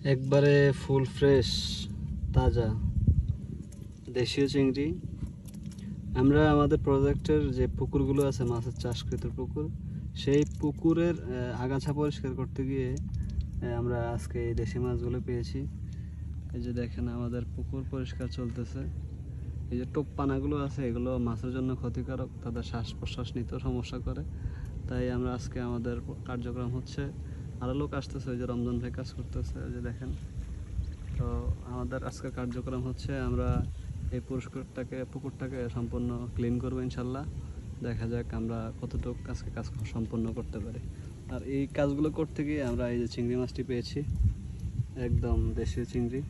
একবারে full fresh তাজা দেশীয় চিংড়ি। আমরা আমাদের প্রজেক্টের যে পুকুরগুলো আছে, মাছের চাষকৃত পুকুর, সেই পুকুরের আগাছা পরিষ্কার করতে গিয়ে আমরা আজকে এই দেশি মাছগুলো পেয়েছি। এই যে দেখেন আমাদের পুকুর পরিষ্কার চলতেছে। এই যে টোপ পানাগুলো আছে, এগুলো মাছের জন্য ক্ষতিকারক, তাদের শ্বাস প্রশ্বাস নিতেও সমস্যা করে। তাই আমরা আজকে আমাদের কার্যক্রম হচ্ছে, আরও লোক আসতেছে, ওই যে রমজান ভাই কাজ করতেছে, ওই যে দেখেন। তো আমাদের আজকের কার্যক্রম হচ্ছে আমরা এই পুকুরটাকে সম্পূর্ণ ক্লিন করবো ইনশাল্লাহ। দেখা যাক আমরা কতটুকু আজকে কাজ সম্পন্ন করতে পারি। আর এই কাজগুলো করতে গিয়ে আমরা এই যে চিংড়ি মাছটি পেয়েছি, একদম দেশীয় চিংড়ি।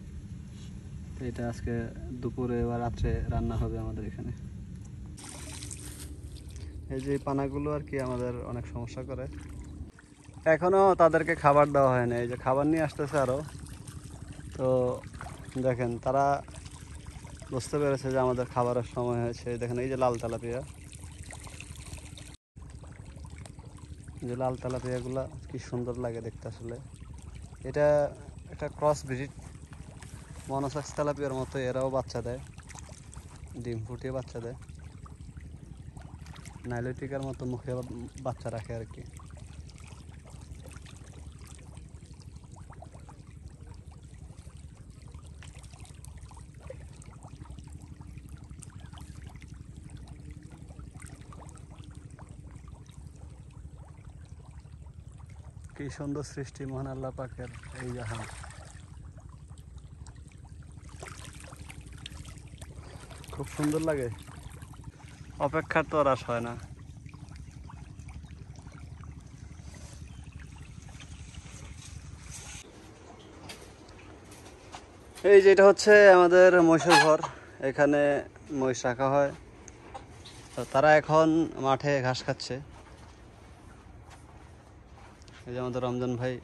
তো এটা আজকে দুপুরে বা রাত্রে রান্না হবে আমাদের এখানে। এই যে পানাগুলো আর কি আমাদের অনেক সমস্যা করে। এখনো তাদেরকে খাবার দেওয়া হয়নি, এই যে খাবার নিয়ে আসতেছে আরও। তো দেখেন তারা বুঝতে পেরেছে যে আমাদের খাবারের সময় হয়েছে। দেখেন এই যে লাল তেলাপিয়া, যে লাল তেলাপিয়াগুলো কি সুন্দর লাগে দেখতে। আসলে এটা একটা ক্রস ব্রিড, মনোসেক্স তেলাপিয়ার মতো। এরাও বাচ্চা দেয়, ডিম ফুটিয়ে বাচ্চা দেয়, নাইলোটিকার মতো মুখে বাচ্চা রাখে আর কি। কি সুন্দর সৃষ্টি মহান আল্লাহ পাকের এই জাহান। খুব সুন্দর লাগে, অপেক্ষার তো আর আশ হয় না। এই যেটা হচ্ছে আমাদের মহিষের ঘর, এখানে মহিষ রাখা হয়। তো তারা এখন মাঠে ঘাস খাচ্ছে। এই যে আমাদের রমজান ভাই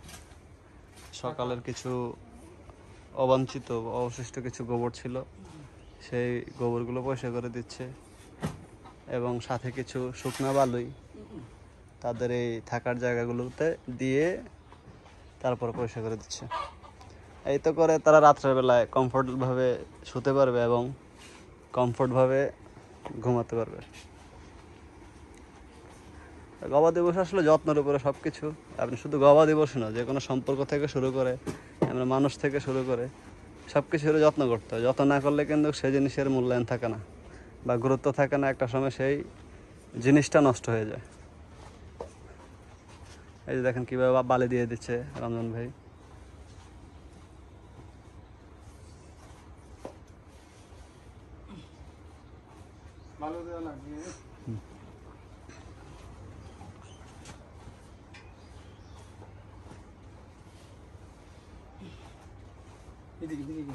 সকালের কিছু অবাঞ্ছিত অবশিষ্ট কিছু গোবর ছিল, সেই গোবরগুলো পরিষ্কার করে দিচ্ছে, এবং সাথে কিছু শুকনা বালুই তাদের এই থাকার জায়গাগুলোতে দিয়ে তারপর পরিষ্কার করে দিচ্ছে। এই তো করে তারা রাত্রের বেলায় কমফোর্টভাবে শুতে পারবে এবং কমফোর্টভাবে ঘুমাতে পারবে। গবাদি পশু আসলে যত্নের উপরে সব কিছু। আপনি শুধু গবাদি পশু না, যে কোনো সম্পর্ক থেকে শুরু করে আমরা মানুষ থেকে শুরু করে সব কিছুর যত্ন করতে হয়। যত্ন না করলে কিন্তু সেই জিনিসের মূল্যায়ন থাকে না বা গুরুত্ব থাকে না, একটা সময় সেই জিনিসটা নষ্ট হয়ে যায়। এই যে দেখেন কীভাবে বালি দিয়ে দিচ্ছে রমজান ভাই। ভালো দেওয়া লাগবে। এদিকে এদিকে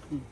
হুম।